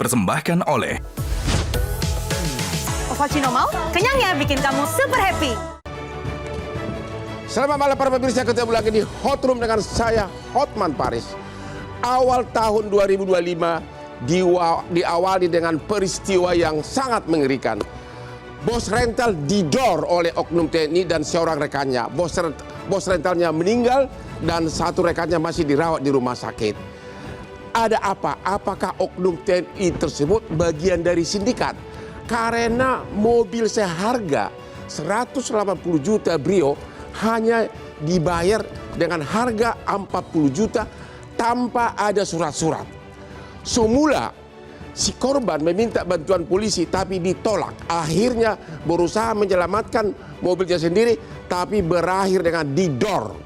dipersembahkan oleh Ovaltino mau? Kenyangnya bikin kamu super happy. Selamat malam para pemirsa, ketemu lagi di Hot Room dengan saya, Hotman Paris. Awal tahun 2025 diawali dengan peristiwa yang sangat mengerikan. Bos rental didor oleh oknum TNI dan seorang rekannya. Bos rentalnya meninggal dan satu rekannya masih dirawat di rumah sakit. Ada apa? Apakah oknum TNI tersebut bagian dari sindikat? Karena mobil seharga 180 juta Brio hanya dibayar dengan harga 40 juta tanpa ada surat-surat. Semula si korban meminta bantuan polisi tapi ditolak. Akhirnya berusaha menyelamatkan mobilnya sendiri tapi berakhir dengan didor.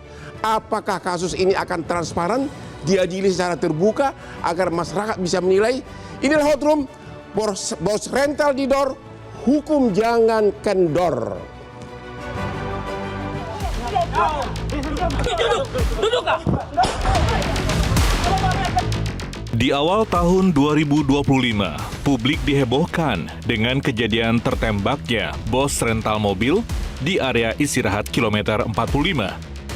Apakah kasus ini akan transparan, diadili secara terbuka agar masyarakat bisa menilai? Inilah Hot Room. Bos rental didor, hukum jangan kendor. Di awal tahun 2025, publik dihebohkan dengan kejadian tertembaknya bos rental mobil di area istirahat kilometer 45,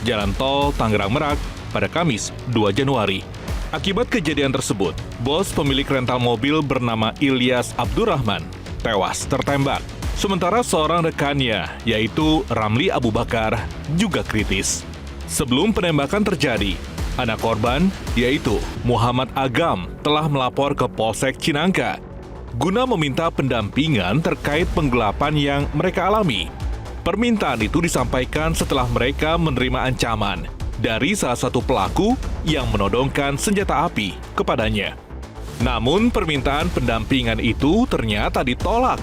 Jalan Tol Tangerang Merak pada Kamis 2 Januari. Akibat kejadian tersebut, bos pemilik rental mobil bernama Ilyas Abdurrahman tewas tertembak. Sementara seorang rekannya, yaitu Ramli Abu Bakar, juga kritis. Sebelum penembakan terjadi, anak korban, yaitu Muhammad Agam, telah melapor ke Polsek Cinangka guna meminta pendampingan terkait penggelapan yang mereka alami. Permintaan itu disampaikan setelah mereka menerima ancaman dari salah satu pelaku yang menodongkan senjata api kepadanya. Namun permintaan pendampingan itu ternyata ditolak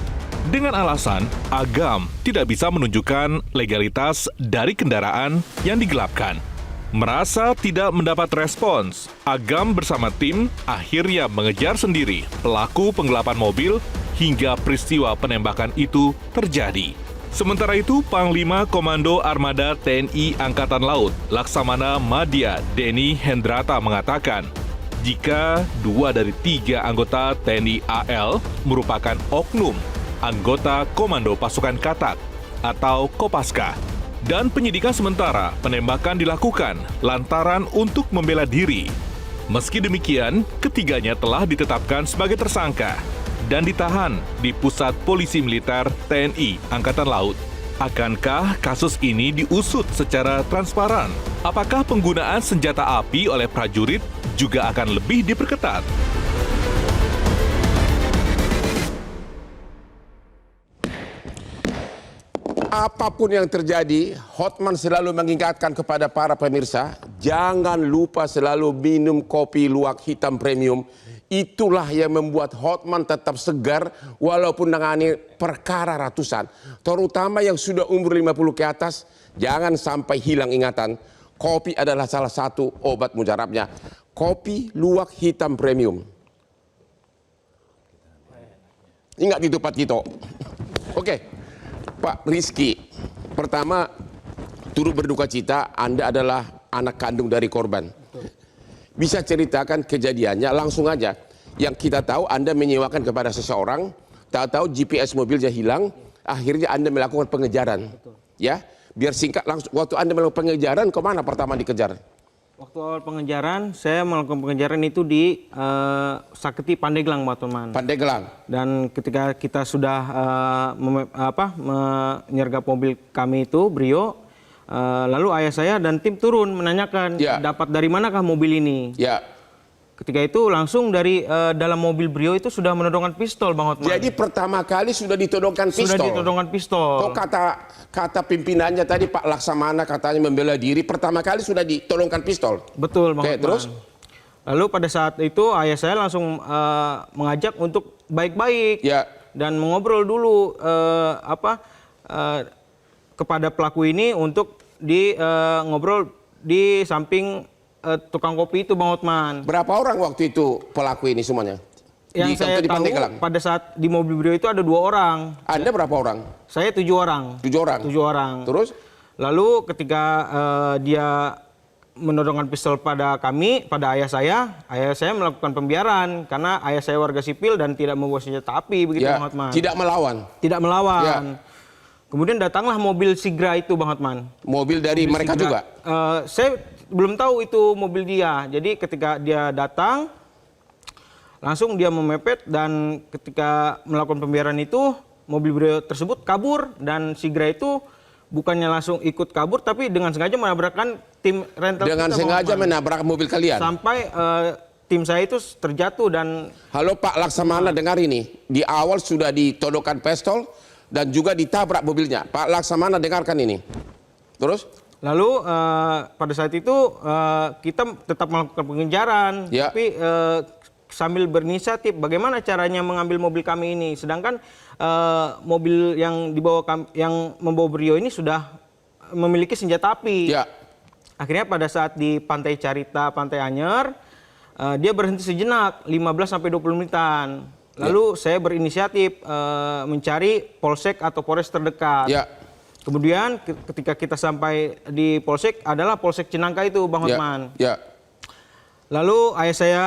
dengan alasan Agam tidak bisa menunjukkan legalitas dari kendaraan yang digelapkan. Merasa tidak mendapat respons, Agam bersama tim akhirnya mengejar sendiri pelaku penggelapan mobil hingga peristiwa penembakan itu terjadi. Sementara itu, Panglima Komando Armada TNI Angkatan Laut, Laksamana Madya Denny Hendrata mengatakan, jika 2 dari 3 anggota TNI AL merupakan oknum anggota Komando Pasukan Katak atau Kopaska. Dan penyidikan sementara penembakan dilakukan lantaran untuk membela diri. Meski demikian, ketiganya telah ditetapkan sebagai tersangka dan ditahan di Pusat Polisi Militer TNI Angkatan Laut. Akankah kasus ini diusut secara transparan? Apakah penggunaan senjata api oleh prajurit juga akan lebih diperketat? Apapun yang terjadi, Hotman selalu mengingatkan kepada para pemirsa, jangan lupa selalu minum kopi luwak hitam premium. Itulah yang membuat Hotman tetap segar walaupun menangani perkara ratusan. Terutama yang sudah umur 50 ke atas, jangan sampai hilang ingatan. Kopi adalah salah satu obat mujarabnya. Kopi luwak hitam premium. Ingat itu Pak Tito. Oke. Pak Rizky, pertama turut berduka cita, Anda adalah anak kandung dari korban. Bisa ceritakan kejadiannya langsung aja. Yang kita tahu Anda menyewakan kepada seseorang, tahu-tahu GPS mobilnya hilang, akhirnya Anda melakukan pengejaran. Ya, biar singkat langsung. Waktu Anda melakukan pengejaran, kemana pertama dikejar? Waktu awal pengejaran, saya melakukan pengejaran itu di Saketi Pandeglang, Pak Teman. Pandeglang. Dan ketika kita sudah menyergap mobil kami itu, Brio, lalu ayah saya dan tim turun menanyakan, dapat dari manakah mobil ini? Ya. Ketika itu langsung dari dalam mobil Brio itu sudah menodongkan pistol, Bang Hotman. Jadi pertama kali sudah ditodongkan pistol? Sudah ditodongkan pistol. Kok kata pimpinannya tadi Pak Laksamana katanya membela diri, pertama kali sudah ditodongkan pistol? Betul, Bang Hotman. Terus? Lalu pada saat itu ayah saya langsung mengajak untuk baik-baik dan mengobrol dulu kepada pelaku ini untuk ngobrol di samping tukang kopi itu, Bang Hotman. Berapa orang waktu itu pelaku ini semuanya? Yang saya tahu pada saat di mobil Brio itu ada 2 orang. Anda berapa orang? Saya 7 orang. 7 orang? 7 orang. Terus? Lalu ketika dia menodongkan pistol pada kami, pada ayah saya melakukan pembiaran karena ayah saya warga sipil dan tidak membawa senjata api, begitu Ya, Bang Hotman. tidak melawan. Tidak melawan. Ya. Kemudian datanglah mobil Sigra itu Bang Hotman. Mobil dari Mobil mereka Sigra. juga? Saya belum tahu itu mobil dia. Jadi ketika dia datang, langsung dia memepet dan ketika melakukan pembiaran itu, mobil beliau tersebut kabur dan Sigra itu bukannya langsung ikut kabur, tapi dengan sengaja menabrakkan tim rental. Dengan kita, sengaja Bang Hotman. menabrak mobil kalian? Sampai tim saya itu terjatuh dan... Halo Pak Laksamana, dengar ini. Di awal sudah ditodongkan pistol dan juga ditabrak mobilnya. Pak Laksamana, dengarkan ini. Terus? Lalu pada saat itu kita tetap melakukan pengejaran, Ya. tapi sambil berinisiatif bagaimana caranya mengambil mobil kami ini. Sedangkan mobil yang yang membawa Brio ini sudah memiliki senjata api. Ya. Akhirnya pada saat di Pantai Carita, Pantai Anyer, dia berhenti sejenak 15-20 menitan. Lalu saya berinisiatif mencari polsek atau polres terdekat. Ya. Kemudian ketika kita sampai di polsek adalah Polsek Cinangka itu Bang Hotman. Ya. Lalu ayah saya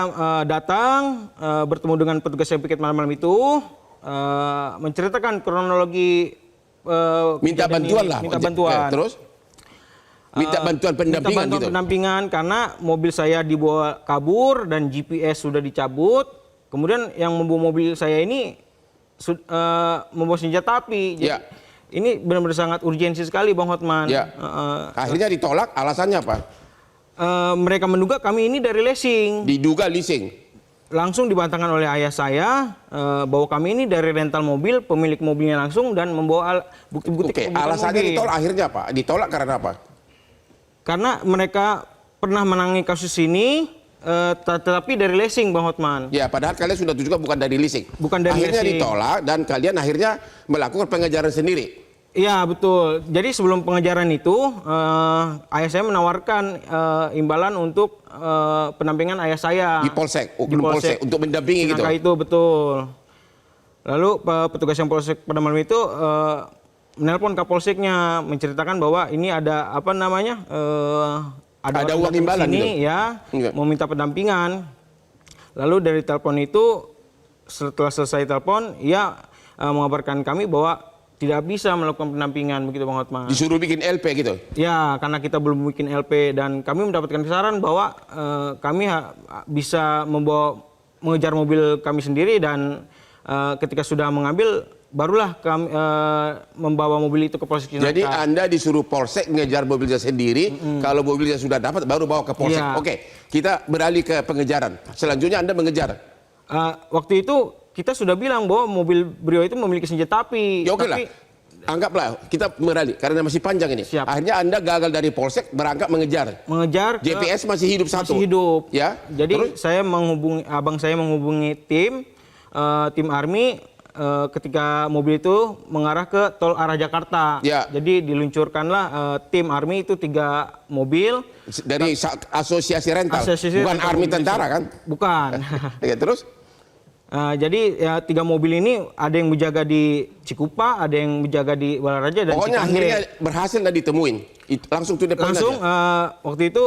datang bertemu dengan petugas yang piket malam-malam itu, menceritakan kronologi Minta bantuan lah. minta bantuan. Terus? Minta bantuan pendampingan minta bantuan gitu? pendampingan karena mobil saya dibawa kabur dan GPS sudah dicabut. Kemudian yang membawa mobil saya ini membawa senjata api. Jadi, Ya. ini benar-benar sangat urgensi sekali Bang Hotman. Ya. Akhirnya ditolak, alasannya apa? Mereka menduga kami ini dari leasing. Diduga leasing. Langsung dibantahkan oleh ayah saya bahwa kami ini dari rental mobil, pemilik mobilnya langsung dan membawa bukti-bukti Oke, kepemilikan alasannya mobil. ditolak akhirnya apa? Ditolak karena apa? Karena mereka pernah menangani kasus ini, tetapi dari leasing Bang Hotman. Ya, padahal kalian sudah juga bukan dari leasing. Bukan dari akhirnya leasing. ditolak dan kalian akhirnya melakukan pengejaran sendiri. Iya betul. Jadi sebelum pengejaran itu, ayah saya menawarkan imbalan untuk pendampingan ayah saya. Di Polsek, Di Polsek untuk mendampingi gitu. Cinangka itu betul. Lalu petugas yang Polsek pada malam itu menelpon Kapolseknya menceritakan bahwa ini ada apa namanya Ada orang uang datang imbalan sini, gitu? ya Enggak. mau minta pendampingan. Lalu dari telepon itu setelah selesai telepon, ia mengabarkan kami bahwa tidak bisa melakukan pendampingan begitu Bang Hotman. Disuruh bikin LP gitu. Ya, karena kita belum bikin LP dan kami mendapatkan saran bahwa kami bisa mengejar mobil kami sendiri dan ketika sudah mengambil barulah kami membawa mobil itu ke Polsek Cinangka. Jadi Anda disuruh Polsek ngejar mobilnya sendiri, kalau mobilnya sudah dapat baru bawa ke Polsek. Iya. Oke, kita beralih ke pengejaran. Selanjutnya Anda mengejar. Waktu itu kita sudah bilang bahwa mobil Brio itu memiliki senjata api. Ya oke lah. Tapi Anggaplah kita beralih karena masih panjang ini. Siap. Akhirnya Anda gagal dari Polsek berangkat mengejar. mengejar ke- GPS masih hidup satu. masih hidup. Ya. Jadi Terus? abang saya menghubungi tim Army ketika mobil itu mengarah ke tol arah Jakarta. Ya. Jadi diluncurkanlah tim Army itu 3 mobil. Dari asosiasi rental. Asosiasi Bukan rental army mobil tentara kan? Bukan. Ya, terus? Jadi ya, 3 mobil ini ada yang menjaga di Cikupa, ada yang menjaga di Balaraja dan Pokoknya Cikande. akhirnya berhasil dan ditemuin. Langsung to the point Langsung aja. waktu itu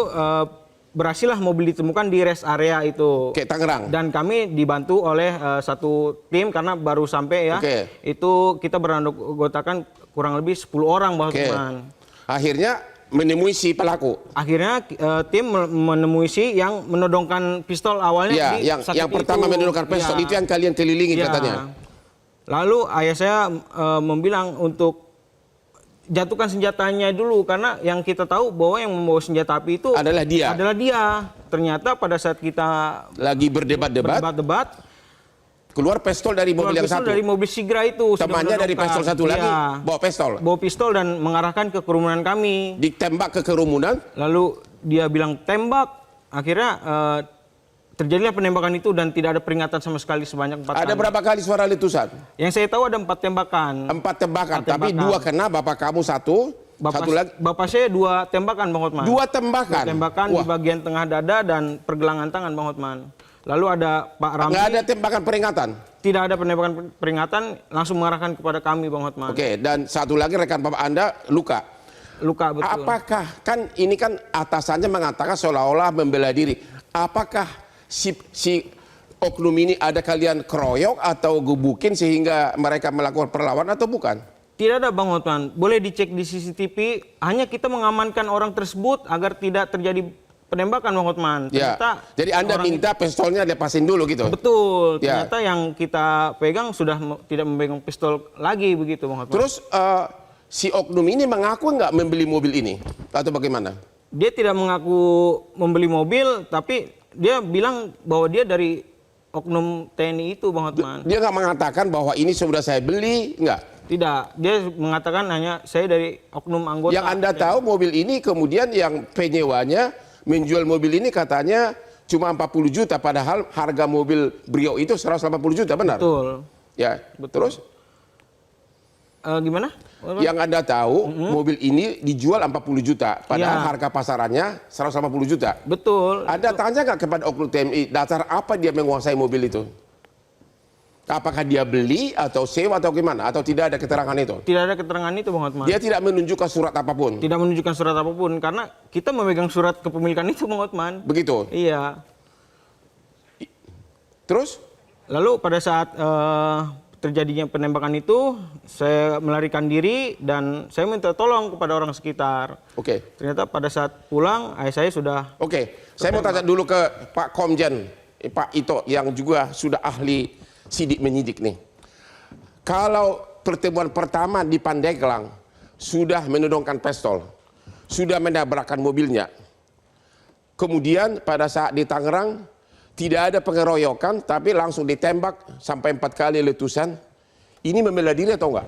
berhasillah mobil ditemukan di rest area itu. Kayak Tangerang. Dan kami dibantu oleh satu tim karena baru sampai ya. Oke. Itu kita beranggotakan kurang lebih 10 orang Bang Oke. Hotman. Akhirnya menemui si pelaku. Akhirnya tim menemui si yang menodongkan pistol awalnya Ya, di yang sakit pertama itu. menodongkan pistol Ya. itu yang kalian kelilingi Ya. katanya. Lalu ayah saya membilang untuk jatuhkan senjatanya dulu karena yang kita tahu bahwa yang membawa senjata api itu Adalah dia. Ternyata pada saat kita Lagi berdebat-debat, berdebat keluar pistol dari mobil yang pistol satu. dari mobil Sigra itu. sudah Temannya dari menodongkan. pistol satu lagi Iya. bawa pistol. Bawa pistol dan mengarahkan ke kerumunan kami. Ditembak ke kerumunan. Lalu dia bilang tembak. Akhirnya terjadilah penembakan itu dan tidak ada peringatan sama sekali sebanyak 4 Ada kali. berapa kali suara letusan? Yang saya tahu ada 4 tembakan. 4 tembakan. 4 Tapi tembakan. 2 kena, bapak kamu satu lagi. Bapak saya 2 tembakan Bang Hotman. 2 tembakan. Tembakan Wah, di bagian tengah dada dan pergelangan tangan Bang Hotman. Lalu ada Pak Ramli. nggak ada tembakan peringatan. Tidak ada penembakan peringatan, langsung mengarahkan kepada kami Bang Hotman. Oke, dan satu lagi rekan bapak Anda luka. luka, betul. Apakah kan ini kan atasannya mengatakan seolah-olah membela diri. Apakah si oknum ini ada kalian keroyok atau gebukin sehingga mereka melakukan perlawanan atau bukan? Tidak ada Bang Hotman, boleh dicek di CCTV, hanya kita mengamankan orang tersebut agar tidak terjadi penembakan Bang Hotman. Ya. Jadi Anda minta pistolnya lepasin dulu gitu? Betul, Ya. ternyata yang kita pegang sudah tidak memegang pistol lagi begitu Bang Hotman. Terus si oknum ini mengaku nggak membeli mobil ini atau bagaimana? Dia tidak mengaku membeli mobil, tapi dia bilang bahwa dia dari oknum TNI itu Bang Hotman. Dia nggak mengatakan bahwa ini sudah saya beli, nggak? Tidak, dia mengatakan hanya saya dari oknum anggota. Yang Anda tahu mobil ini kemudian yang penyewanya menjual mobil ini katanya cuma 40 juta, padahal harga mobil Brio itu 180 juta, benar? Betul. Ya, Betul. terus? Gimana? Yang Anda tahu mobil ini dijual 40 juta, padahal Ya. harga pasarannya 180 juta. Betul. Anda tanya nggak kepada oknum TNI, dasar apa dia menguasai mobil itu? Apakah dia beli atau sewa atau gimana? Atau tidak ada keterangan itu? Tidak ada keterangan itu Bang Hotman. Dia tidak menunjukkan surat apapun? Tidak menunjukkan surat apapun karena kita memegang surat kepemilikan itu Bang Hotman. Begitu? Iya. Terus? Lalu pada saat terjadinya penembakan itu, saya melarikan diri dan saya minta tolong kepada orang sekitar. Oke. Ternyata pada saat pulang, ayah saya sudah... Oke, saya mau tanya dulu ke Pak Komjen, Pak Ito, yang juga sudah ahli sidik menyidik nih. Kalau pertemuan pertama di Pandeglang sudah menodongkan pistol, sudah menabrakkan mobilnya, kemudian pada saat di Tangerang tidak ada pengeroyokan, tapi langsung ditembak sampai 4 kali letusan, ini membela diri atau enggak?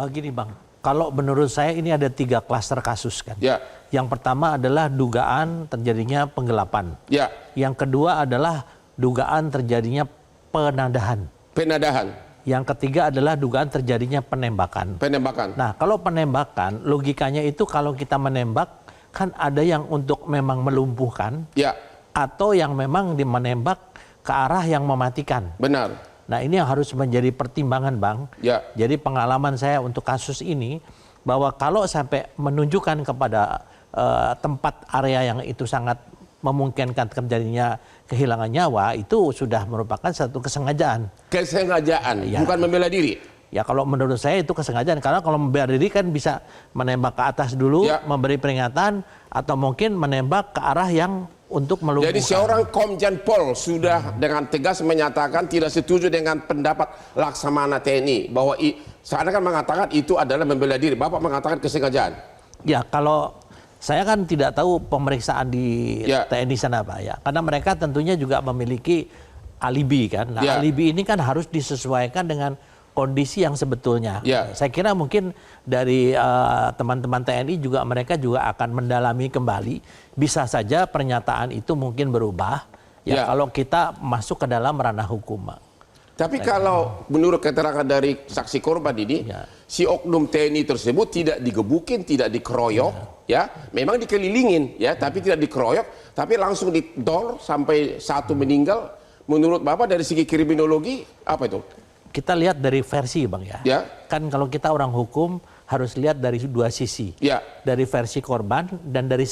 Gini Bang, kalau menurut saya ini ada 3 klaster kasus kan. Ya. Yang pertama adalah dugaan terjadinya penggelapan. Ya, Yang kedua adalah dugaan terjadinya penadahan. penadahan, Yang ketiga adalah dugaan terjadinya penembakan. penembakan. Nah, kalau penembakan, logikanya itu kalau kita menembak, kan ada yang untuk memang melumpuhkan, Ya, atau yang memang menembak ke arah yang mematikan. benar. Nah, ini yang harus menjadi pertimbangan Bang. Ya. Jadi pengalaman saya untuk kasus ini, bahwa kalau sampai menunjukkan kepada tempat area yang itu sangat memungkinkan terjadinya kehilangan nyawa, itu sudah merupakan satu kesengajaan. Kesengajaan, Ya. bukan membela diri. Ya kalau menurut saya itu kesengajaan, karena kalau membela diri kan bisa menembak ke atas dulu, Ya. memberi peringatan, atau mungkin menembak ke arah yang untuk melumpuhkan. Jadi seorang Komjen Pol sudah dengan tegas menyatakan tidak setuju dengan pendapat Laksamana TNI bahwa saya kan mengatakan itu adalah membela diri. Bapak mengatakan kesengajaan. Ya kalau saya kan tidak tahu pemeriksaan di Ya. TNI sana Pak ya, karena mereka tentunya juga memiliki alibi kan. Nah, Ya. alibi ini kan harus disesuaikan dengan kondisi yang sebetulnya. Ya. Saya kira mungkin dari teman-teman TNI juga mereka juga akan mendalami kembali. Bisa saja pernyataan itu mungkin berubah ya, Ya. kalau kita masuk ke dalam ranah hukum. Tapi kalau menurut keterangan dari saksi korban ini, Ya. si oknum TNI tersebut tidak digebukin, tidak dikeroyok, ya, memang dikelilingin, ya, tapi tidak dikeroyok, tapi langsung didor sampai satu meninggal. Menurut Bapak dari segi kriminologi apa itu? Kita lihat dari versi Bang ya. Ya. Kan kalau kita orang hukum harus lihat dari 2 sisi. Ya. Dari versi korban dan dari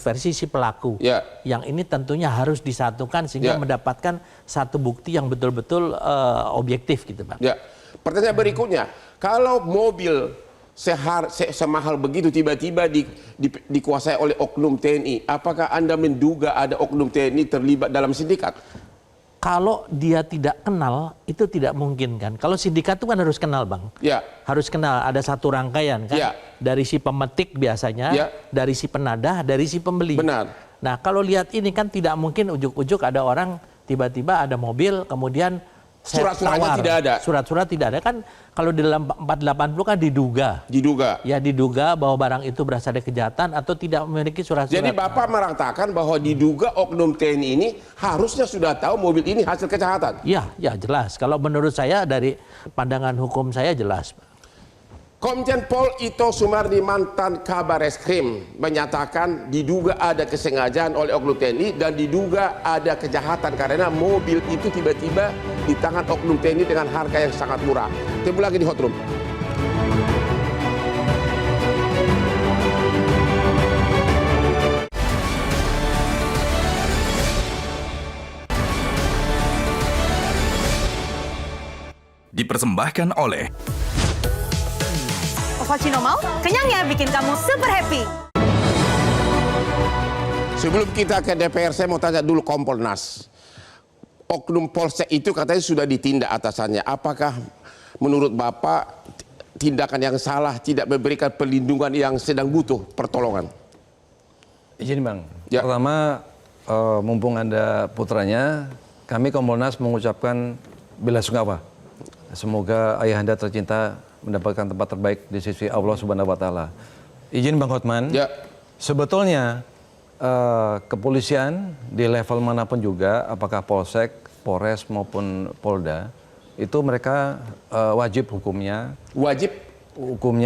versi si pelaku. Ya. Yang ini tentunya harus disatukan sehingga Ya. mendapatkan satu bukti yang betul-betul objektif gitu Bang. Ya. Pertanyaan berikutnya, kalau mobil semahal begitu tiba-tiba dikuasai oleh oknum TNI, apakah Anda menduga ada oknum TNI terlibat dalam sindikat? Kalau dia tidak kenal, itu tidak mungkin kan. Kalau sindikat itu kan harus kenal Bang. Ya. Harus kenal, ada satu rangkaian kan. Ya. Dari si pemetik biasanya, Ya. dari si penadah, dari si pembeli. Benar. Nah kalau lihat ini kan tidak mungkin ujuk-ujuk ada orang tiba-tiba ada mobil kemudian Surat-suratnya tawar. tidak ada. Surat-surat tidak ada kan, kalau di dalam 480 kan diduga. Ya diduga bahwa barang itu berasal dari kejahatan atau tidak memiliki surat-surat. Jadi Bapak mengatakan bahwa diduga oknum TNI ini harusnya sudah tahu mobil ini hasil kejahatan. Ya jelas. Kalau menurut saya dari pandangan hukum saya jelas. Komjen Pol Ito Sumardi mantan Kabar Eskrim menyatakan diduga ada kesengajaan oleh oknum TNI dan diduga ada kejahatan karena mobil itu tiba-tiba di tangan oknum TNI dengan harga yang sangat murah. Tunggu lagi di Hot Room. dipersembahkan oleh Ovaltino mau? Kenyangnya bikin kamu super happy. Sebelum kita ke DPR, saya mau tanya dulu Kompolnas. Oknum Polsek itu katanya sudah ditindak atasannya. Apakah menurut Bapak tindakan yang salah, tidak memberikan perlindungan yang sedang butuh pertolongan? Izin Bang, Ya. pertama mumpung Anda putranya, kami Kompolnas mengucapkan bela-sungkawa. Semoga ayahanda tercinta mendapatkan tempat terbaik di sisi Allah Subhanahu wa Ta'ala. Izin Bang Hotman, Ya. sebetulnya kepolisian di level manapun juga, apakah Polsek, Polres maupun Polda, itu mereka wajib hukumnya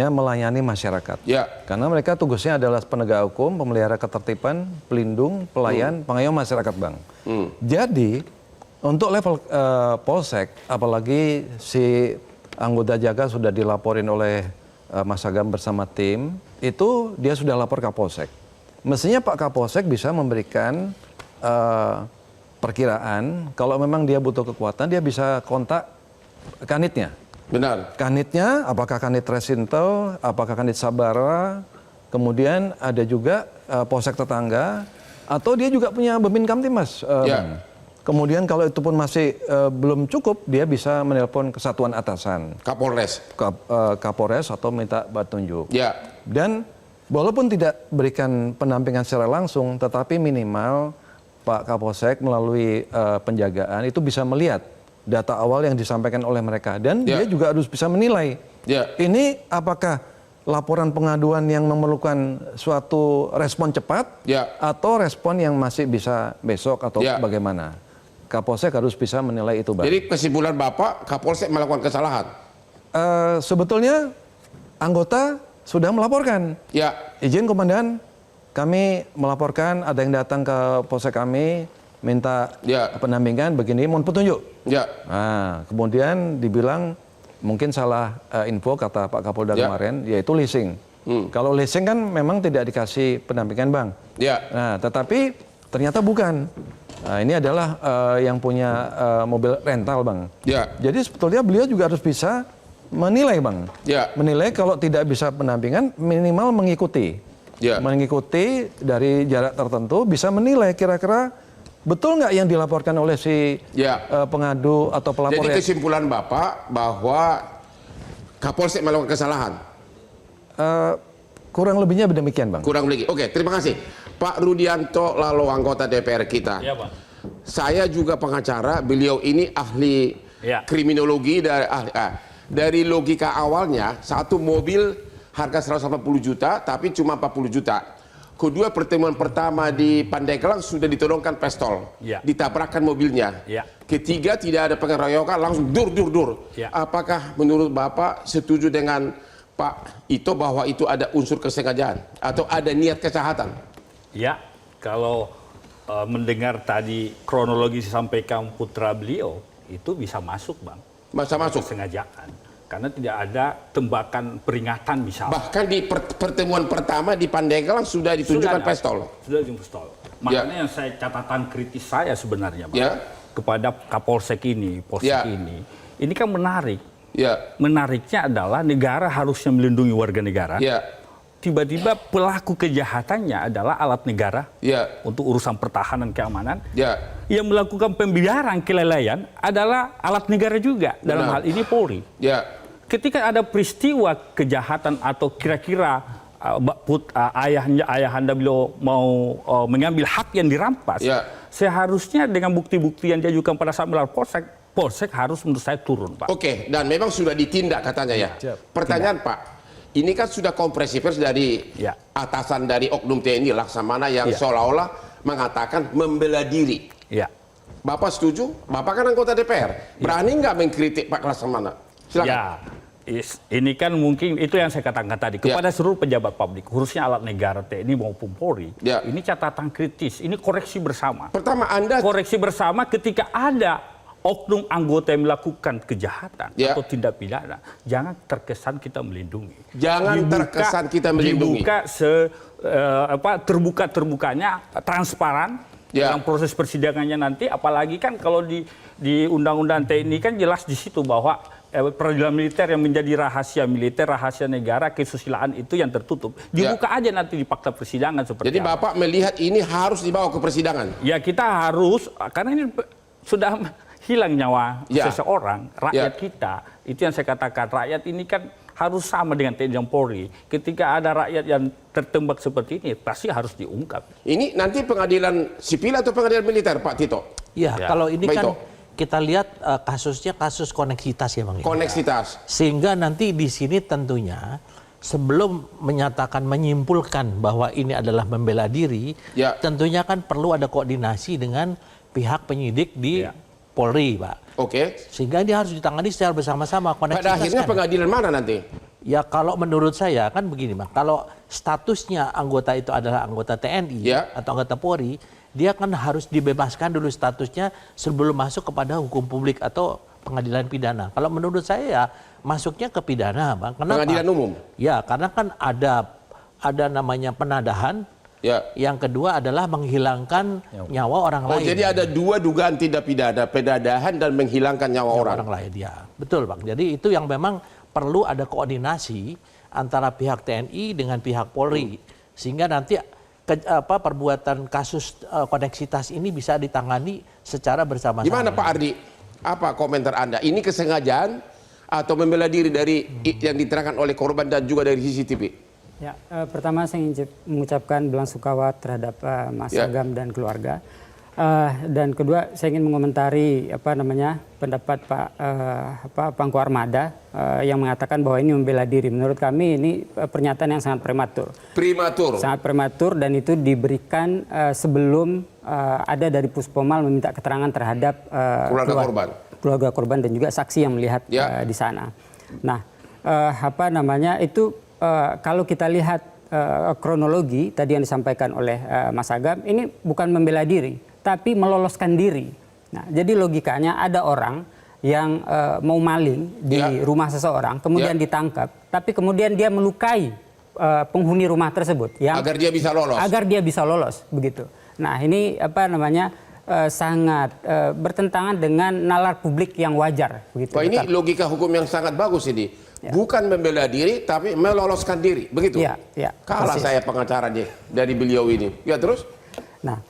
melayani masyarakat. Ya. Karena mereka tugasnya adalah penegak hukum, pemelihara ketertiban, pelindung, pelayan, pengayom masyarakat, Bang. Jadi untuk level Polsek, apalagi si anggota jaga sudah dilaporin oleh Mas Agam bersama tim, itu dia sudah lapor ke Polsek. Mestinya Pak Kapolsek bisa memberikan perkiraan, kalau memang dia butuh kekuatan, dia bisa kontak kanitnya. Benar. Kanitnya, apakah kanit Resintel, apakah kanit Sabara, kemudian ada juga Polsek tetangga, atau dia juga punya Bebin Kamtimas. Ya. Kemudian kalau itu pun masih belum cukup, dia bisa menelpon kesatuan atasan. Kapolres. Kapolres atau minta petunjuk. Ya. Dan walaupun tidak berikan pendampingan secara langsung, tetapi minimal Pak Kapolsek melalui penjagaan itu bisa melihat data awal yang disampaikan oleh mereka. Dan Ya. dia juga harus bisa menilai. Ya. Ini apakah laporan pengaduan yang memerlukan suatu respon cepat, Ya. atau respon yang masih bisa besok atau Ya. bagaimana? Kapolsek harus bisa menilai itu, Bang. Jadi kesimpulan Bapak, Kapolsek melakukan kesalahan? Sebetulnya anggota sudah melaporkan. Ya. Izin Komandan, kami melaporkan ada yang datang ke Polsek kami, minta Ya. pendampingan begini, mohon petunjuk. Ya. Nah, kemudian dibilang mungkin salah info kata Pak Kapolda Ya. kemarin, yaitu leasing. Kalau leasing kan memang tidak dikasih pendampingan, Bang. Ya. Nah, tetapi ternyata bukan. Nah, ini adalah yang punya mobil rental, Bang. Ya. Jadi sebetulnya beliau juga harus bisa menilai, Bang. Ya. Menilai kalau tidak bisa pendampingan, minimal mengikuti. Ya. Mengikuti dari jarak tertentu, bisa menilai kira-kira betul nggak yang dilaporkan oleh si Ya. pengadu atau pelapor. Jadi kesimpulan Bapak bahwa Kapolsek melakukan kesalahan? Kurang lebihnya demikian, Bang. Kurang lebih. Oke, terima kasih. Pak Rudianto, lalu anggota DPR kita. Ya, Pak. Saya juga pengacara, beliau ini ahli Ya. kriminologi dari logika awalnya, satu mobil harga 180 juta tapi cuma 40 juta. Kedua, pertemuan pertama di Pandeglang sudah ditodongkan pistol, Ya. ditabrakkan mobilnya. Ya. Ketiga, tidak ada pengeroyokan, langsung dur. Ya. Apakah menurut Bapak setuju dengan Pak Ito bahwa itu ada unsur kesengajaan atau ada niat kejahatan? Ya, kalau mendengar tadi kronologi disampaikan putra beliau, itu bisa masuk, Bang. Masa masuk? Kesengajaan. Karena tidak ada tembakan peringatan misalnya. Bahkan di pertemuan pertama di Pandeglang sudah ditunjukkan ada. pistol. Sudah ditunjukkan pistol. Makanya yang saya catatan kritis saya sebenarnya, Bang, Ya. kepada Kapolsek ini, Polsek Ya. ini kan menarik. Ya. Menariknya adalah negara harusnya melindungi warga negara. Ya. Tiba-tiba pelaku kejahatannya adalah alat negara Ya. untuk urusan pertahanan keamanan. Ya. Yang melakukan pembiaran kelalaian adalah alat negara juga. Dalam Benar. hal ini Polri. Ya. Ketika ada peristiwa kejahatan atau kira-kira ayahanda beliau mau mengambil hak yang dirampas, Ya. seharusnya dengan bukti-bukti yang diajukan pada saat melapor Polsek harus menurut saya turun, Pak. Oke, dan memang sudah ditindak katanya ya. Pertanyaan Pak, ini kan sudah kompresi pers dari Ya. atasan dari Oknum TNI Laksamana yang Ya. seolah-olah mengatakan membela diri. Ya. Bapak setuju? Bapak kan anggota DPR. Berani nggak mengkritik Pak Laksamana? Silakan. Ya, ini kan mungkin itu yang saya katakan tadi kepada seluruh pejabat publik, khususnya alat negara TNI maupun Polri. Ya. Ini catatan kritis, ini koreksi bersama. Pertama, Anda Koreksi bersama ketika ada oknum anggota yang melakukan kejahatan Ya. atau tindak pidana, jangan terkesan kita melindungi. Jangan terkesan kita melindungi. Dibuka terbuka-terbukanya, transparan. Ya. Dalam proses persidangannya nanti, apalagi kan kalau di Undang-Undang TNI kan jelas di situ bahwa peradilan militer yang menjadi rahasia militer, rahasia negara, kesusilaan itu yang tertutup. Dibuka aja nanti di fakta persidangan seperti Jadi apa. Bapak melihat ini harus dibawa ke persidangan. Ya kita harus, karena ini sudah hilang nyawa Ya. seseorang, rakyat kita. Itu yang saya katakan, rakyat ini kan harus sama dengan TNI dan Polri. Ketika ada rakyat yang tertembak seperti ini, pasti harus diungkap. Ini nanti pengadilan sipil atau pengadilan militer, Pak Tito? Ya, Ya. kalau ini Baik, kan Tok. kita lihat kasusnya kasus koneksitas ya Bang. Koneksitas. Sehingga nanti di sini tentunya sebelum menyatakan menyimpulkan bahwa ini adalah membela diri, Ya. tentunya kan perlu ada koordinasi dengan pihak penyidik di Ya. Polri, Pak. Oke. Sehingga dia harus ditangani secara bersama-sama. Pada Koneksitas akhirnya kan. pengadilan mana nanti? Ya kalau menurut saya kan begini Bang, kalau statusnya anggota itu adalah anggota TNI Ya. atau anggota Polri, dia kan harus dibebaskan dulu statusnya sebelum masuk kepada hukum publik atau pengadilan pidana. Kalau menurut saya ya masuknya ke pidana Bang. Kenapa? Pengadilan umum. Ya karena kan ada namanya penadahan. Ya. Yang kedua adalah menghilangkan nyawa orang Oh, lain. jadi ada dua dugaan tindak pidana, penadahan dan menghilangkan nyawa orang. Orang lain ya. Betul Bang. Jadi itu yang memang perlu ada koordinasi antara pihak TNI dengan pihak Polri sehingga nanti perbuatan kasus koneksitas ini bisa ditangani secara bersama-sama. Gimana Pak Ardi? Apa komentar Anda? Ini kesengajaan atau membela diri dari yang diterangkan oleh korban dan juga dari CCTV? Ya, pertama saya ingin mengucapkan belasungkawa terhadap Mas Ya. Agam dan keluarga. Dan kedua saya ingin mengomentari pendapat Pak Pangku Armada yang mengatakan bahwa ini membela diri. Menurut kami ini pernyataan yang sangat prematur. Prematur. Sangat prematur dan itu diberikan sebelum ada dari Puspomal meminta keterangan terhadap keluarga korban dan juga saksi yang melihat Ya. di sana. Nah, kalau kita lihat kronologi tadi yang disampaikan oleh Mas Agam, ini bukan membela diri, tapi meloloskan diri. Nah, jadi logikanya ada orang yang mau maling di rumah seseorang, kemudian ditangkap, tapi kemudian dia melukai penghuni rumah tersebut, yang agar dia bisa lolos. Agar dia bisa lolos, begitu. Nah, ini sangat bertentangan dengan nalar publik yang wajar, begitu. Wah, ini logika hukum yang sangat bagus ini. Bukan membela diri, tapi meloloskan diri, begitu? Ya, Kalah persis. saya pengacara dari beliau ini. Ya terus? Nah,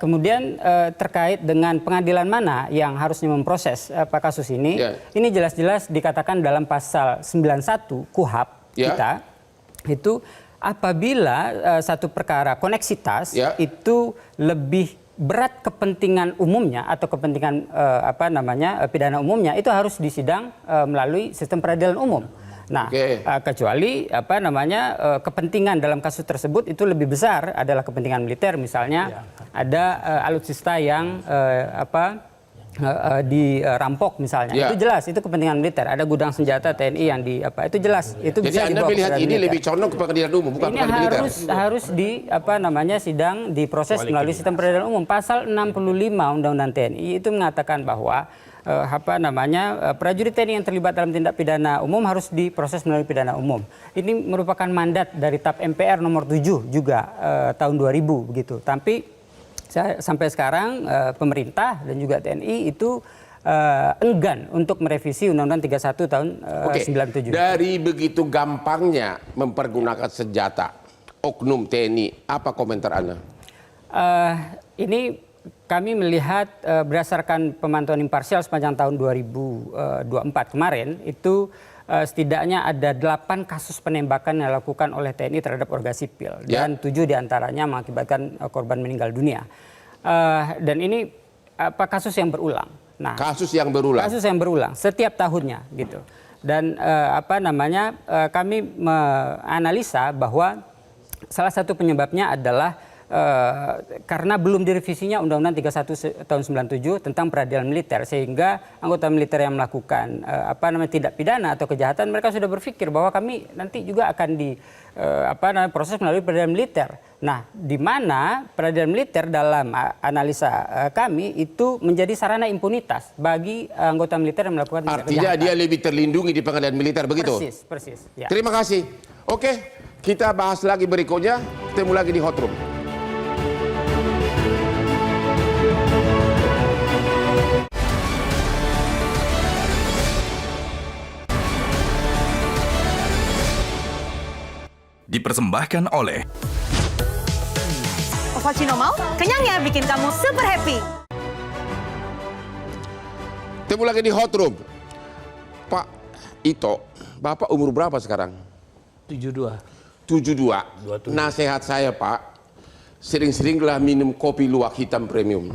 kemudian terkait dengan pengadilan mana yang harusnya memproses kasus ini, ini jelas-jelas dikatakan dalam pasal 91 KUHAP kita, itu apabila satu perkara koneksitas itu lebih berat kepentingan umumnya atau kepentingan pidana umumnya, itu harus disidang melalui sistem peradilan umum. Nah, kecuali kepentingan dalam kasus tersebut itu lebih besar adalah kepentingan militer, misalnya ada alutsista yang dirampok misalnya, itu jelas itu kepentingan militer. Ada gudang senjata TNI yang itu jelas itu jadi bisa Anda dibawa ke melihat pengadilan ini militer. lebih condong ke pengadilan umum, bukan Ini pengadilan militer. harus sidang diproses melalui sistem peradilan umum. Pasal 65 Undang-Undang TNI itu mengatakan bahwa prajurit TNI yang terlibat dalam tindak pidana umum harus diproses melalui pidana umum. Ini merupakan mandat dari TAP MPR nomor 7 juga tahun 2000 begitu. Tapi sampai sekarang pemerintah dan juga TNI itu enggan untuk merevisi Undang-Undang 31 tahun 97. Dari begitu gampangnya mempergunakan senjata oknum TNI, apa komentar Anda? Ini kami melihat berdasarkan pemantauan imparsial sepanjang tahun 2024 kemarin, itu setidaknya ada 8 kasus penembakan yang dilakukan oleh TNI terhadap warga sipil. Dan 7 diantaranya mengakibatkan korban meninggal dunia. Dan ini kasus yang berulang. Nah, kasus yang berulang? Kasus yang berulang setiap tahunnya gitu. Dan kami menganalisa bahwa salah satu penyebabnya adalah karena belum direvisinya Undang-Undang 31 tahun 97 tentang peradilan militer, sehingga anggota militer yang melakukan tindak pidana atau kejahatan, mereka sudah berpikir bahwa kami nanti juga akan proses melalui peradilan militer. Nah, di mana peradilan militer dalam analisa kami itu menjadi sarana impunitas bagi anggota militer yang melakukan tindak Artinya kejahatan. dia lebih terlindungi di pengadilan militer, begitu? Persis. Ya. Terima kasih. Oke, kita bahas lagi berikutnya. Ketemu lagi di Hot Room. dipersembahkan oleh Ovaltino mau? Kenyangnya bikin kamu super happy. Ketemu lagi di Hot Room. Pak Ito, Bapak umur berapa sekarang? 72. 72. Nasihat saya Pak, sering-seringlah minum kopi luwak hitam premium.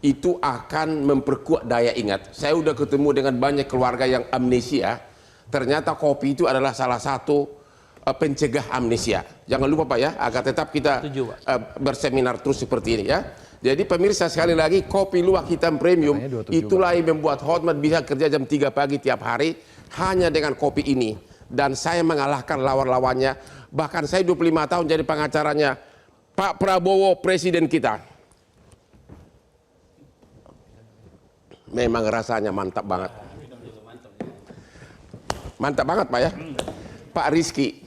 Itu akan memperkuat daya ingat. Saya udah ketemu dengan banyak keluarga yang amnesia. Ternyata kopi itu adalah salah satu pencegah amnesia. Jangan lupa Pak ya, agar tetap kita berseminar terus seperti ini ya. Jadi pemirsa sekali lagi, kopi luwak hitam premium itulah yang membuat Hotman bisa kerja jam 3 pagi tiap hari hanya dengan kopi ini. Dan saya mengalahkan lawan-lawannya. Bahkan saya 25 tahun jadi pengacaranya Pak Prabowo, presiden kita. Memang rasanya mantap banget. Mantap banget Pak ya. Pak Rizky,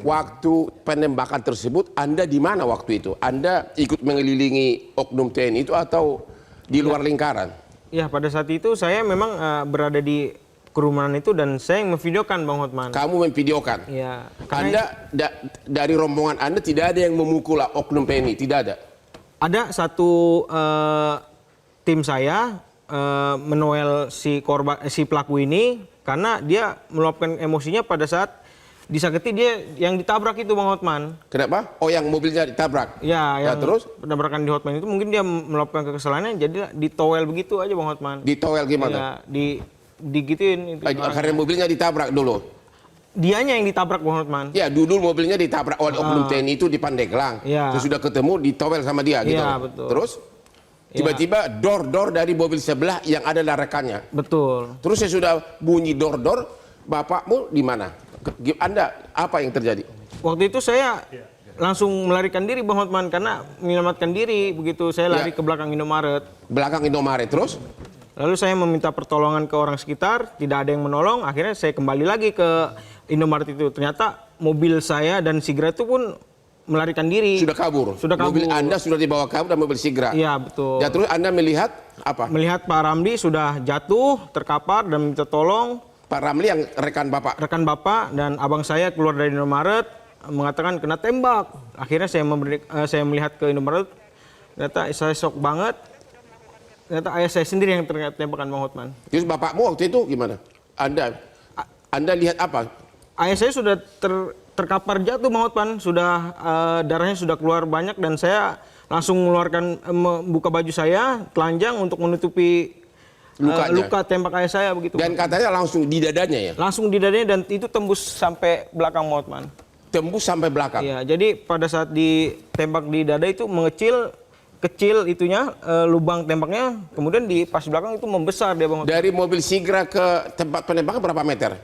waktu penembakan tersebut Anda di mana waktu itu? Anda ikut mengelilingi oknum TNI itu atau di luar lingkaran? Ya, pada saat itu saya memang berada di kerumunan itu dan saya yang memvideokan Bang Hotman. Kamu memvideokan? Ya. Anda dari rombongan Anda tidak ada yang memukul oknum TNI, tidak ada? Ada satu tim saya menoel si pelaku ini karena dia meluapkan emosinya pada saat disakiti dia yang ditabrak itu Bang Hotman. Kenapa? Oh, yang mobilnya ditabrak? Ya, yang terus? Penabrakan di Hotman itu mungkin dia meluapkan kekesalannya jadi ditowel begitu aja Bang Hotman. Ditowel gimana? Ya, digituin. Karena mobilnya ditabrak dulu? Dianya yang ditabrak Bang Hotman. Ya, dulu mobilnya ditabrak oleh oknum TNI itu di Pandeglang. Ya. Sesudah ketemu ditowel sama dia gitu. Ya, betul. Terus? Tiba-tiba dor-dor dari mobil sebelah yang adalah rekannya. Betul. Terus saya sudah bunyi dor-dor, bapakmu di mana? Anda apa yang terjadi? Waktu itu saya langsung melarikan diri Bang Hotman karena menyelamatkan diri begitu saya lari ke belakang Indomaret. Belakang Indomaret terus? Lalu saya meminta pertolongan ke orang sekitar, tidak ada yang menolong, akhirnya saya kembali lagi ke Indomaret itu. Ternyata mobil saya dan Sigra itu pun melarikan diri. Sudah kabur? Sudah kabur. Mobil Anda sudah dibawa kabur dan mobil Sigra? Iya, betul. Ya, terus Anda melihat apa? Melihat Pak Ramli sudah jatuh, terkapar dan minta tolong. Pak Ramli yang rekan Bapak? Rekan Bapak dan abang saya keluar dari Indomaret mengatakan kena tembak. Akhirnya saya melihat ke Indomaret, ternyata saya shock banget. Ternyata ayah saya sendiri yang terkena tembakan Bang Hotman. Terus bapakmu waktu itu gimana? Anda lihat apa? Ayah saya sudah terkapar jatuh Bang Hotman, sudah darahnya sudah keluar banyak dan saya langsung membuka baju saya telanjang untuk menutupi luka tembak ayah saya begitu. Dan katanya langsung di dadanya ya? Langsung di dadanya dan itu tembus sampai belakang Bang Hotman. Tembus sampai belakang? Iya, jadi pada saat ditembak di dada itu kecil itunya lubang tembaknya, kemudian di pas belakang itu membesar dia Bang Hotman. Dari mobil Sigra ke tempat penembakan berapa meter?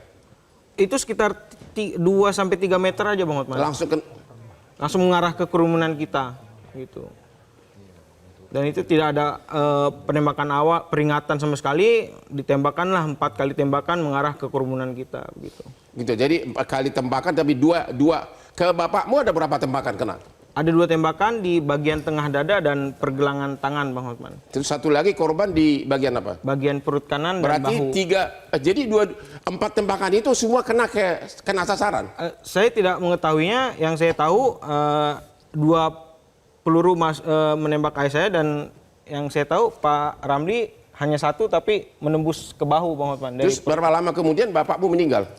Itu sekitar 2 sampai 3 meter aja Bang Hotman. Langsung mengarah ke kerumunan kita gitu. Dan itu tidak ada penembakan awal, peringatan sama sekali, ditembakkanlah 4 kali tembakan mengarah ke kerumunan kita gitu. Gitu. Jadi 4 kali tembakan tapi dua ke bapakmu ada berapa tembakan kena? Ada 2 tembakan di bagian tengah dada dan pergelangan tangan Bang Hotman. Terus satu lagi korban di bagian apa? Bagian perut kanan berarti dan bahu. Jadi 4 tembakan itu semua kena sasaran? Saya tidak mengetahuinya, yang saya tahu 2 peluru menembak ayah saya dan yang saya tahu Pak Ramli hanya 1 tapi menembus ke bahu Bang Hotman. Terus berapa lama kemudian bapakmu meninggal?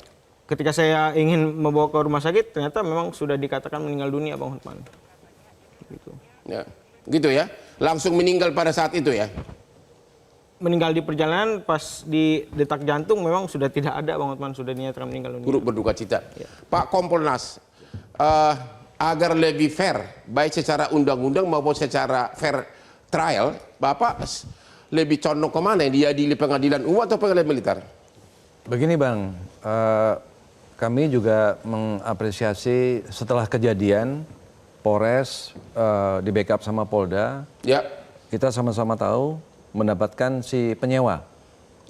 Ketika saya ingin membawa ke rumah sakit ternyata memang sudah dikatakan meninggal dunia Bang Hotman. Gitu. Ya, gitu ya. Langsung meninggal pada saat itu ya. Meninggal di perjalanan pas di detak jantung memang sudah tidak ada Bang Hotman, sudah dinyatakan meninggal dunia. Turut berduka cita. Ya. Pak Kompolnas, agar lebih fair, baik secara undang-undang maupun secara fair trial, Bapak lebih condong kemana? Diadili pengadilan umum atau pengadilan militer? Begini Bang, kami juga mengapresiasi setelah kejadian Polres di backup sama Polda, ya. Kita sama-sama tahu mendapatkan si penyewa,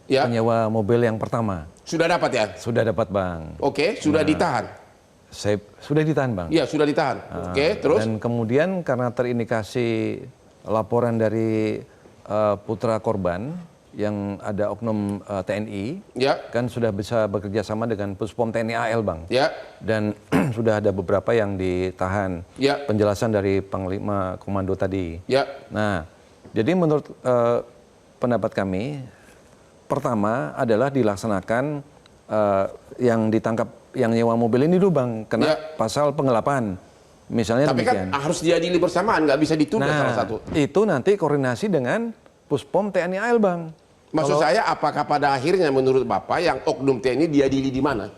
penyewa mobil yang pertama. Sudah dapat ya? Sudah dapat Bang. Oke, sudah ditahan? Sudah ditahan Bang. Iya, sudah ditahan. Oke, terus? Dan kemudian karena terindikasi laporan dari putra korban, yang ada oknum TNI, Ya. kan sudah bisa bekerja sama dengan Puspom TNI AL, Bang. Ya. Dan sudah ada beberapa yang ditahan. Ya. Penjelasan dari Panglima Komando tadi. Ya. Nah, jadi menurut pendapat kami, pertama adalah dilaksanakan yang ditangkap, yang nyewa mobil ini dulu, Bang, kena pasal penggelapan. Misalnya Tapi demikian. kan harus diadili bersamaan, nggak bisa ditunda salah satu. Itu nanti koordinasi dengan Puspom TNI AL, Bang. Maksud saya, apakah pada akhirnya menurut Bapak yang oknum TNI diadili di mana?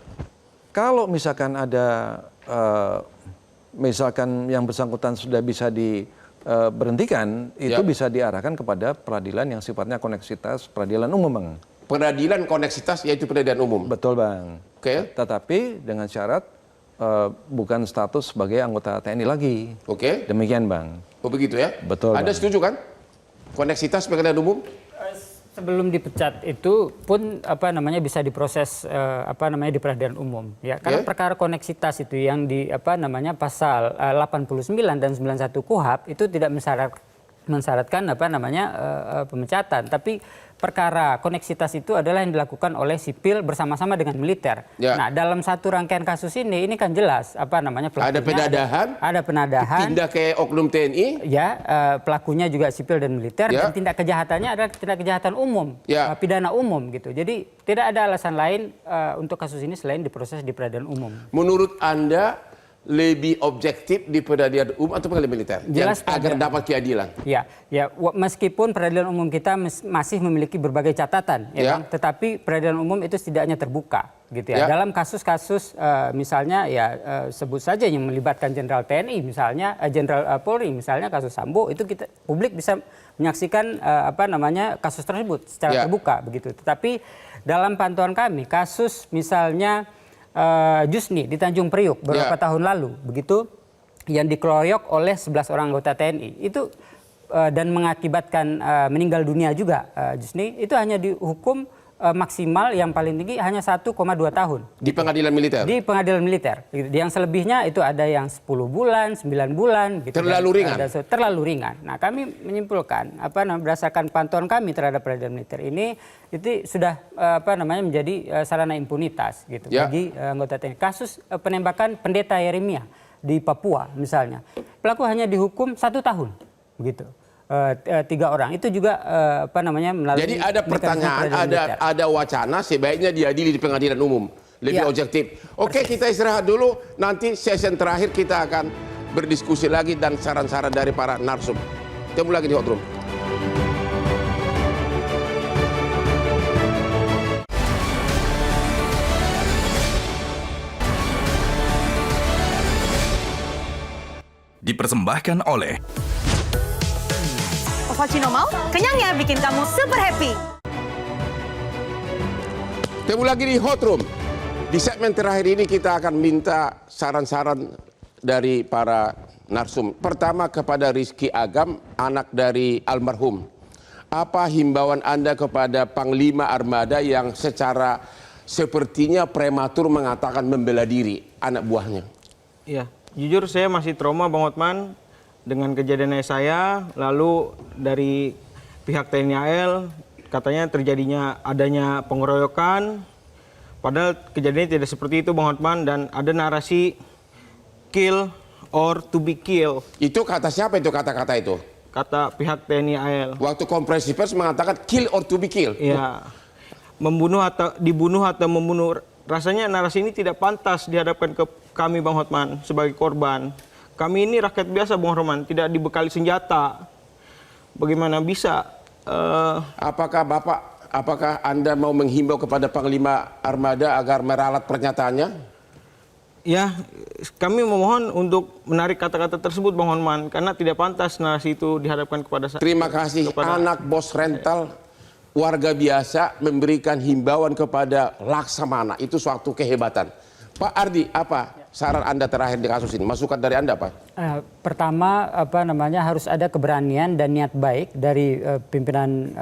Kalau misalkan ada, misalkan yang bersangkutan sudah bisa diberhentikan, itu bisa diarahkan kepada peradilan yang sifatnya koneksitas peradilan umum, Bang. Peradilan koneksitas yaitu peradilan umum. Betul, Bang. Oke. Tetapi dengan syarat bukan status sebagai anggota TNI lagi. Oke. Demikian, Bang. Oh begitu ya? Betul, Anda Bang. setuju kan? Koneksitas peradilan umum? Sebelum dipecat itu pun bisa diproses di peradilan umum, ya, karena perkara koneksitas itu yang di pasal 89 dan 91 KUHAP itu tidak mensyaratkan pemecatan, tapi perkara koneksitas itu adalah yang dilakukan oleh sipil bersama-sama dengan militer. Ya. Nah, dalam satu rangkaian kasus ini kan jelas pelakunya Ada penadahan? ada penadahan. Pindah ke oknum TNI? Ya, pelakunya juga sipil dan militer, dan tindak kejahatannya adalah tindak kejahatan umum, pidana umum gitu. Jadi tidak ada alasan lain untuk kasus ini selain diproses di peradilan umum. Menurut Anda lebih objektif di peradilan umum atau pengadilan militer? Jelas agar dapat keadilan. Ya, meskipun peradilan umum kita masih memiliki berbagai catatan, Bang, tetapi peradilan umum itu setidaknya terbuka, gitu ya. Dalam kasus-kasus misalnya sebut saja yang melibatkan Jenderal TNI, misalnya Jenderal Polri, misalnya kasus Sambo, itu publik bisa menyaksikan kasus tersebut secara terbuka, begitu. Tetapi dalam pantauan kami, kasus misalnya Jusni di Tanjung Priuk beberapa tahun lalu, begitu, yang dikeroyok oleh 11 orang anggota TNI itu dan mengakibatkan meninggal dunia juga Jusni, itu hanya dihukum maksimal yang paling tinggi hanya 1,2 tahun. Di pengadilan militer? Di pengadilan militer. Yang selebihnya itu ada yang 10 bulan, 9 bulan. Gitu, terlalu ringan? Terlalu ringan. Nah, kami menyimpulkan, berdasarkan pantauan kami terhadap peradilan militer ini, itu sudah menjadi sarana impunitas gitu, bagi anggota TNI. Kasus penembakan pendeta Yeremia di Papua misalnya. Pelaku hanya dihukum 1 tahun. Begitu. 3 orang itu juga melalui. Jadi ada pertanyaan, ada wacana sebaiknya diadili di pengadilan umum, lebih objektif. Oke, kita istirahat dulu. Nanti sesi terakhir kita akan berdiskusi lagi dan saran-saran dari para narsum. Ketemu lagi di Hot Room. Dipersembahkan oleh Ovaltino mau, kenyangnya bikin kamu super happy. Ketemu lagi di Hot Room. Di segmen terakhir ini kita akan minta saran-saran dari para narsum. Pertama kepada Rizky Agam, anak dari almarhum. Apa himbauan Anda kepada Panglima Armada yang secara sepertinya prematur mengatakan membela diri anak buahnya? Iya, jujur saya masih trauma, Bang Hotman, dengan kejadian saya. Lalu dari pihak TNI AL katanya adanya pengeroyokan, padahal kejadiannya tidak seperti itu, Bang Hotman, dan ada narasi kill or to be killed. Itu kata siapa itu, kata-kata itu? Kata pihak TNI AL. Waktu konferensi pers mengatakan kill or to be killed. Iya, dibunuh atau membunuh. Rasanya narasi ini tidak pantas dihadapkan ke kami, Bang Hotman, sebagai korban. Kami ini rakyat biasa, Bang Roman, tidak dibekali senjata. Bagaimana bisa? Apakah Anda mau menghimbau kepada Panglima Armada agar meralat pernyataannya? Ya, kami memohon untuk menarik kata-kata tersebut, Bang Hotman, karena tidak pantas narasi itu dihadapkan kepada saya. Terima kasih. Anak bos rental, warga biasa memberikan himbauan kepada Laksamana. Itu suatu kehebatan. Pak Ardi, apa saran Anda terakhir di kasus ini? Masukan dari Anda, Pak? Pertama, harus ada keberanian dan niat baik dari pimpinan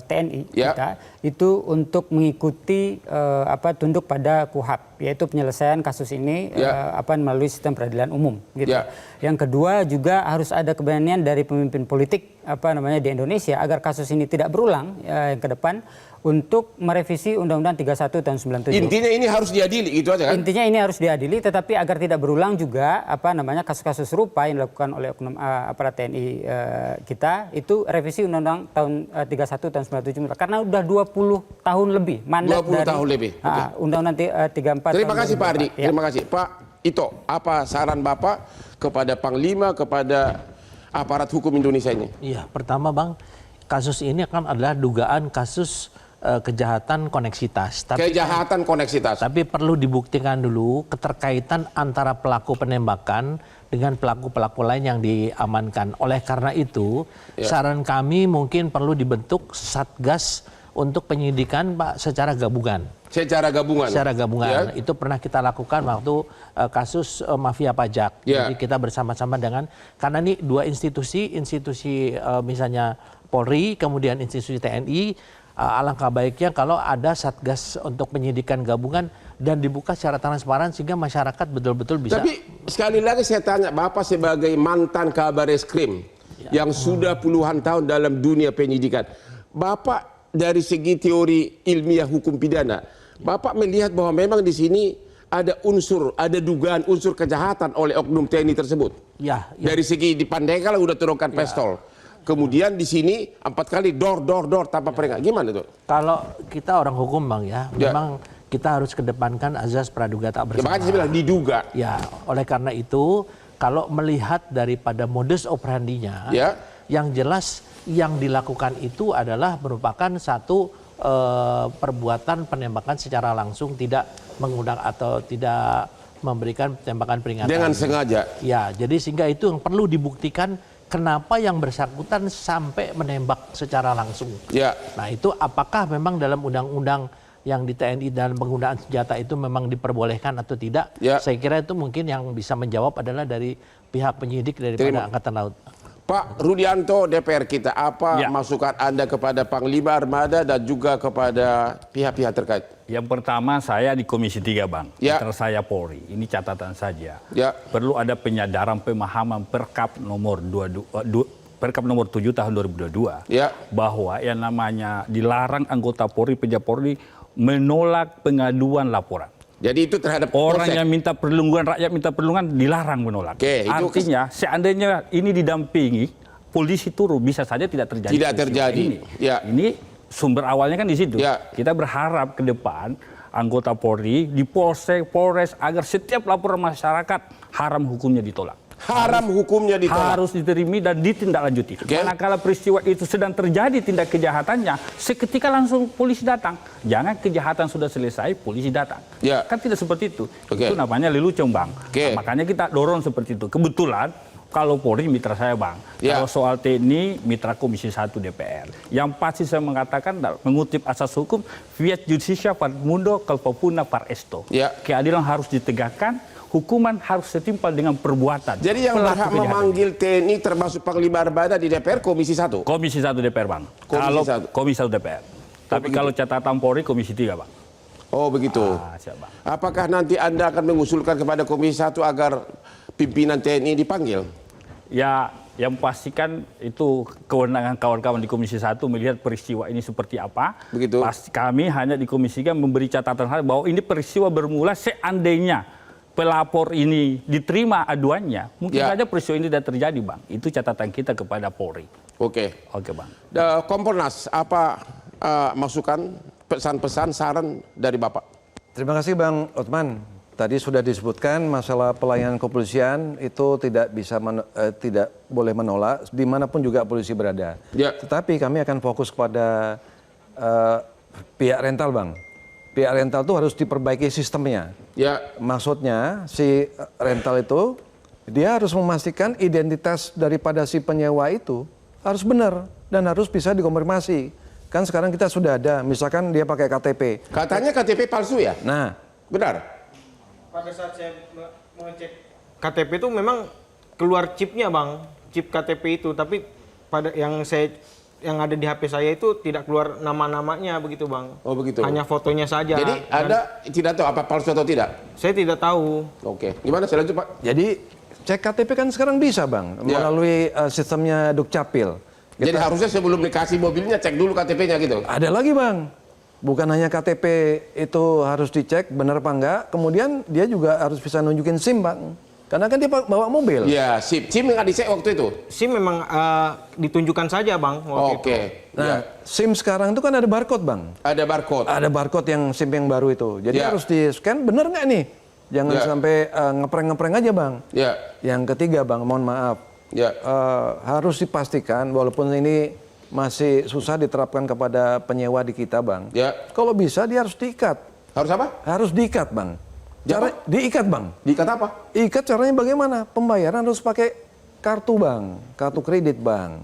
TNI kita itu untuk mengikuti tunduk pada KUHAP, yaitu penyelesaian kasus ini melalui sistem peradilan umum. Gitu. Yang kedua juga harus ada keberanian dari pemimpin politik di Indonesia agar kasus ini tidak berulang yang ke depan untuk merevisi Undang-Undang 31 tahun 97. Intinya ini harus diadili, gitu aja kan? Intinya ini harus diadili, tetapi agar tidak berulang juga kasus-kasus serupa yang dilakukan oleh oknum aparat TNI kita itu revisi Undang-Undang tahun 31 tahun 97 karena udah 20 tahun lebih mandat 20 dari tahun lebih. Undang-Undang 34. Terima kasih Pak Ardi. Terima kasih Pak Ito. Apa saran Bapak kepada Panglima, kepada aparat hukum Indonesia ini? Iya, pertama Bang, kasus ini kan adalah dugaan kasus kejahatan koneksitas. Kejahatan koneksitas. Tapi perlu dibuktikan dulu keterkaitan antara pelaku penembakan dengan pelaku-pelaku lain yang diamankan. Oleh karena itu, saran kami mungkin perlu dibentuk satgas untuk penyidikan Pak secara gabungan. Secara gabungan. Secara gabungan. Itu pernah kita lakukan waktu kasus mafia pajak. Jadi kita bersama-sama dengan, karena ini dua institusi misalnya Polri, kemudian institusi TNI. Alangkah baiknya kalau ada satgas untuk penyidikan gabungan dan dibuka secara transparan sehingga masyarakat betul-betul bisa. Tapi sekali lagi saya tanya, Bapak sebagai mantan Kabar Eskrim yang sudah puluhan tahun dalam dunia penyidikan, Bapak dari segi teori ilmiah hukum pidana, Bapak melihat bahwa memang di sini ada dugaan unsur kejahatan oleh oknum TNI tersebut. Dari segi dipandai kalau udah turunkan pistol. Kemudian di sini 4 kali dor tanpa peringatan. Gimana itu? Kalau kita orang hukum Bang memang kita harus kedepankan azas praduga tak bersalah. Makanya saya bilang diduga. Ya, oleh karena itu kalau melihat daripada modus operandinya, yang jelas yang dilakukan itu adalah merupakan satu perbuatan penembakan secara langsung, tidak mengundang atau tidak memberikan tembakan peringatan. Dengan sengaja. Ya, jadi sehingga itu yang perlu dibuktikan. Kenapa yang bersangkutan sampai menembak secara langsung? Nah itu apakah memang dalam undang-undang yang di TNI dalam penggunaan senjata itu memang diperbolehkan atau tidak? Saya kira itu mungkin yang bisa menjawab adalah dari pihak penyidik daripada Angkatan Laut. Pak Rudianto, DPR kita, apa masukan Anda kepada Panglima Armada dan juga kepada pihak-pihak terkait? Yang pertama, saya di Komisi 3 Bang, mitra saya Polri, ini catatan saja. Perlu ada penyadaran pemahaman Perkap nomor 7 tahun 2022 bahwa yang namanya dilarang anggota Polri, pejabat Polri menolak pengaduan laporan. Jadi itu terhadap orang yang minta perlindungan, rakyat minta perlindungan dilarang menolak. Artinya seandainya ini didampingi, polisi turun bisa saja tidak terjadi. Tidak terjadi. Ini sumber awalnya kan di situ. Kita berharap ke depan anggota Polri di Polsek, Polres agar setiap laporan masyarakat haram hukumnya ditolak. Haram hukumnya ditolak. Harus diterima dan ditindaklanjuti. Manakala peristiwa itu sedang terjadi tindak kejahatannya, seketika langsung polisi datang. Jangan kejahatan sudah selesai, polisi datang. Kan tidak seperti itu. Itu namanya lelucon Bang. Nah, makanya kita dorong seperti itu. Kebetulan kalau Polri mitra saya Bang. Kalau soal TNI mitra Komisi 1 DPR. Yang pasti saya mengatakan mengutip asas hukum, fiat justitia par mundo calpopuna par esto. Keadilan harus ditegakkan. Hukuman harus setimpal dengan perbuatan. Jadi yang berhak memanggil TNI termasuk Panglima Armada di DPR Komisi 1? Komisi 1 DPR Bang. Kalau Komisi 1 DPR. Tapi kalau catatan Polri Komisi 3 Bang. Oh begitu. Siap, Bang. Apakah nanti Anda akan mengusulkan kepada Komisi 1 agar pimpinan TNI dipanggil? Ya, yang pastikan itu kewenangan kawan-kawan di Komisi 1 melihat peristiwa ini seperti apa. Begitu. Kami hanya di Komisi 3 memberi catatan bahwa ini peristiwa bermula seandainya pelapor ini diterima aduannya, mungkin saja peristiwa ini tidak terjadi Bang. Itu catatan kita kepada Polri. Oke Bang. Kompolnas, apa masukan, pesan-pesan, saran dari Bapak? Terima kasih Bang Otman. Tadi sudah disebutkan masalah pelayanan kepolisian itu tidak boleh menolak dimanapun juga polisi berada. Tetapi kami akan fokus kepada pihak rental Bang. Pihak rental itu harus diperbaiki sistemnya. Maksudnya si rental itu dia harus memastikan identitas daripada si penyewa itu harus benar dan harus bisa dikonfirmasi. Kan sekarang kita sudah ada, misalkan dia pakai KTP. Katanya KTP palsu ya? Nah, benar. pada saat saya mengecek KTP itu memang keluar chipnya bang, chip KTP itu, tapi pada yang ada di HP saya itu tidak keluar nama-namanya begitu bang. Oh begitu. Hanya fotonya saja. Jadi Anda tidak tahu apa palsu atau tidak? Saya tidak tahu. Oke, gimana saya lanjut Pak? Jadi cek KTP kan sekarang bisa bang, melalui sistemnya Dukcapil. Jadi harusnya sebelum dikasih mobilnya cek dulu KTP-nya gitu? Ada lagi bang, bukan hanya KTP itu harus dicek benar apa enggak, kemudian dia juga harus bisa nunjukin SIM bang. Karena kan dia bawa mobil. Iya, SIM nggak dicek waktu itu? SIM memang ditunjukkan saja bang waktu itu. Nah, SIM sekarang itu kan ada barcode bang. Ada barcode. Ada barcode yang SIM yang baru itu. Jadi harus di-scan bener nggak nih? Jangan sampai ngepreng-ngepreng aja bang. Yang ketiga bang, mohon maaf. Harus dipastikan walaupun ini masih susah diterapkan kepada penyewa di kita bang. Kalau bisa dia harus diikat. Harus apa? Harus diikat bang. Cara diikat bang. Diikat apa? Ikat caranya bagaimana? Pembayaran harus pakai kartu bang, kartu kredit bang,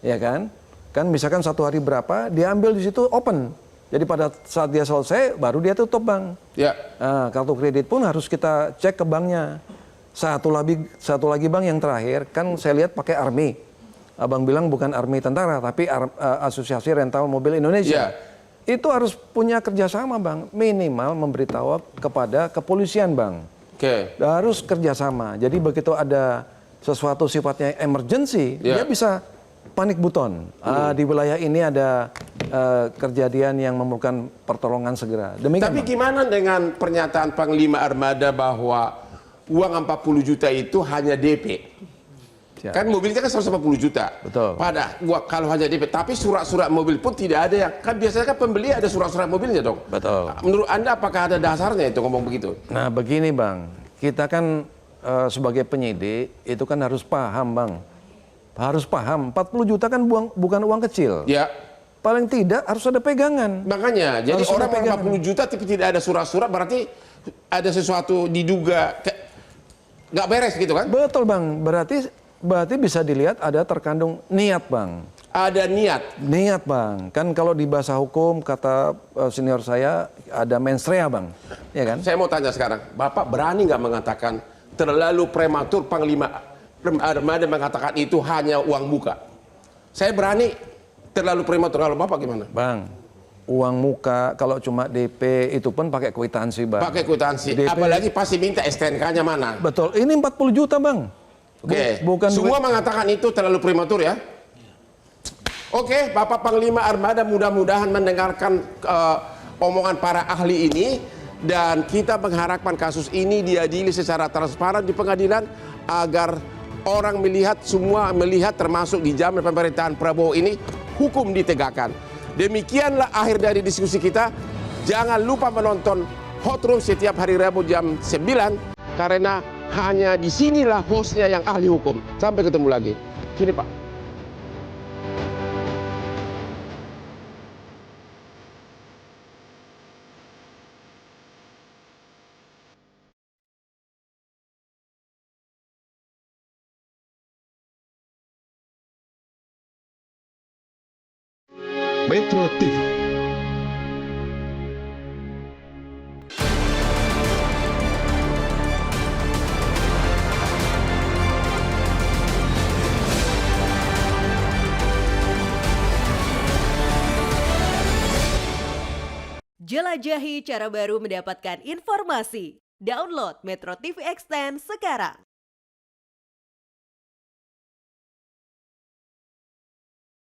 ya kan? Kan misalkan 1 hari berapa, dia ambil di situ open. Jadi pada saat dia selesai, baru dia tutup bang. Nah, kartu kredit pun harus kita cek ke banknya. Satu lagi bang yang terakhir, kan saya lihat pakai Army. Abang bilang bukan Army tentara, tapi Asosiasi Rental Mobil Indonesia. Itu harus punya kerjasama bang, minimal memberitahu kepada kepolisian bang. Harus kerjasama. Jadi begitu ada sesuatu sifatnya emergency, dia bisa panik buton. Di wilayah ini ada kejadian yang memerlukan pertolongan segera. Demikian, tapi bang. gimana dengan pernyataan Panglima Armada bahwa uang 40 juta itu hanya DP? Kan mobilnya kan 140 juta. Betul. Kalau hanya DP, tapi surat-surat mobil pun tidak ada yang, kan biasanya kan pembeli ada surat-surat mobilnya dong. Betul. Menurut Anda apakah ada dasarnya itu ngomong begitu? Nah begini bang, kita kan sebagai penyidik itu kan harus paham bang. Harus paham, 40 juta kan bukan uang kecil. Paling tidak harus ada pegangan. Makanya, jadi harus orang 40 juta tapi tidak ada surat-surat berarti ada sesuatu diduga nggak beres gitu kan? Betul bang, berarti bisa dilihat ada terkandung niat bang. Ada niat? Niat bang, kan kalau di bahasa hukum kata senior saya ada mens rea bang, ya kan? Saya mau tanya sekarang, Bapak berani nggak mengatakan terlalu prematur Panglima Armada mengatakan itu hanya uang muka? Saya berani terlalu prematur, kalau Bapak gimana? Bang, uang muka kalau cuma DP itu pun pakai kwitansi bang. Pakai kwitansi, DP, apalagi pasti minta STNK-nya mana? Betul, ini 40 juta bang. Bukan semua duit. Mengatakan itu terlalu prematur ya. Bapak Panglima Armada mudah-mudahan mendengarkan omongan para ahli ini dan kita mengharapkan kasus ini diadili secara transparan di pengadilan agar orang semua melihat termasuk di zaman pemerintahan Prabowo ini hukum ditegakkan. Demikianlah akhir dari diskusi kita. Jangan lupa menonton Hot Room setiap hari Rabu jam 9 karena hanya di sinilah hostnya yang ahli hukum. Sampai ketemu lagi. Sini Pak. Metro TV. Jelajahi cara baru mendapatkan informasi. Download Metro TV Extend sekarang.